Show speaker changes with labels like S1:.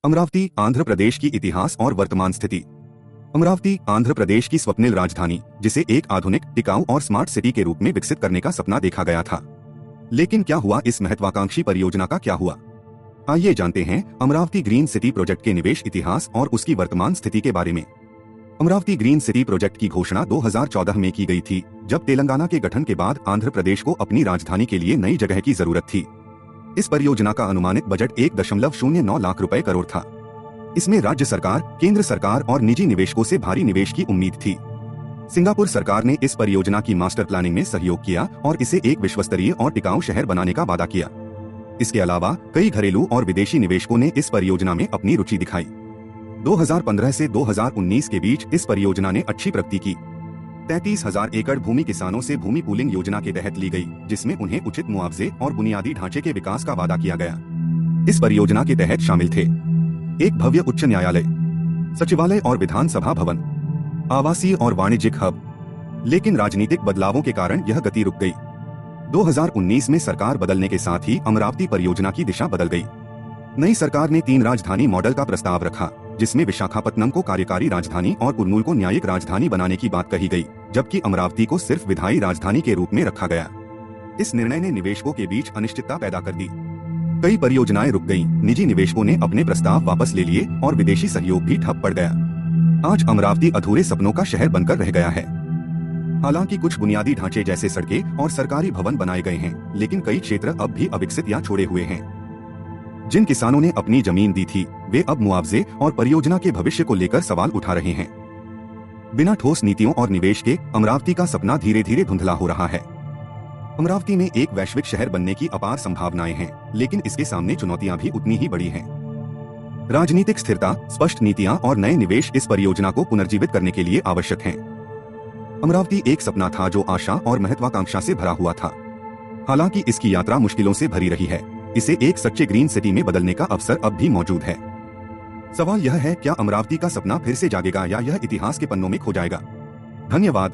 S1: अमरावती आंध्र प्रदेश की इतिहास और वर्तमान स्थिति। अमरावती आंध्र प्रदेश की स्वप्निल राजधानी, जिसे एक आधुनिक, टिकाऊ और स्मार्ट सिटी के रूप में विकसित करने का सपना देखा गया था। लेकिन क्या हुआ इस महत्वाकांक्षी परियोजना का क्या हुआ? आइए जानते हैं अमरावती ग्रीन सिटी प्रोजेक्ट के निवेश इतिहास और उसकी वर्तमान स्थिति के बारे में। अमरावती ग्रीन सिटी प्रोजेक्ट की घोषणा 2014 में की गई थी, जब तेलंगाना के गठन के बाद आंध्र प्रदेश को अपनी राजधानी के लिए नई जगह की जरूरत थी। इस परियोजना का अनुमानित बजट 1.09 लाख रुपए करोड़ था। इसमें राज्य सरकार, केंद्र सरकार और निजी निवेशकों से भारी निवेश की उम्मीद थी। सिंगापुर सरकार ने इस परियोजना की मास्टर प्लानिंग में सहयोग किया और इसे एक विश्वस्तरीय और टिकाऊ शहर बनाने का वादा किया। इसके अलावा कई घरेलू और विदेशी निवेशकों ने इस परियोजना में अपनी रुचि दिखाई। 2015 से 2019 के बीच इस परियोजना ने अच्छी प्रगति की। 33,000 एकड़ भूमि किसानों से भूमि पूलिंग योजना के तहत ली गई, जिसमें उन्हें उचित मुआवजे और बुनियादी ढांचे के विकास का वादा किया गया। इस परियोजना के तहत शामिल थे एक भव्य उच्च न्यायालय, सचिवालय और विधानसभा भवन, आवासीय और वाणिज्यिक हब। लेकिन राजनीतिक बदलावों के कारण यह गति रुक गई। 2019 में सरकार बदलने के साथ ही अमरावती परियोजना की दिशा बदल गई। नई सरकार ने 3 राजधानी मॉडल का प्रस्ताव रखा, जिसमें विशाखापत्तनम को कार्यकारी राजधानी और कुर्नूल को न्यायिक राजधानी बनाने की बात कही गई, जबकि अमरावती को सिर्फ विधायी राजधानी के रूप में रखा गया। इस निर्णय ने निवेशकों के बीच अनिश्चितता पैदा कर दी। कई परियोजनाएं रुक गईं, निजी निवेशकों ने अपने प्रस्ताव वापस ले लिए और विदेशी सहयोग भी ठप पड़ गया। आज अमरावती अधूरे सपनों का शहर बनकर रह गया है। हालांकि कुछ बुनियादी ढांचे जैसे सड़कें और सरकारी भवन बनाए गए हैं, लेकिन कई क्षेत्र अब भी अविकसित या छोड़े हुए हैं। जिन किसानों ने अपनी जमीन दी थी, वे अब मुआवजे और परियोजना के भविष्य को लेकर सवाल उठा रहे हैं। बिना ठोस नीतियों और निवेश के अमरावती का सपना धीरे धीरे धुंधला हो रहा है। अमरावती में एक वैश्विक शहर बनने की अपार संभावनाएं हैं, लेकिन इसके सामने चुनौतियां भी उतनी ही बड़ी हैं। राजनीतिक स्थिरता, स्पष्ट नीतियां और नए निवेश इस परियोजना को पुनर्जीवित करने के लिए आवश्यक हैं। अमरावती एक सपना था जो आशा और महत्वाकांक्षा से भरा हुआ था। हालांकि इसकी यात्रा मुश्किलों से भरी रही है। इसे एक सच्चे ग्रीन सिटी में बदलने का अवसर अब भी मौजूद है। सवाल यह है, क्या अमरावती का सपना फिर से जागेगा या यह इतिहास के पन्नों में खो जाएगा? धन्यवाद।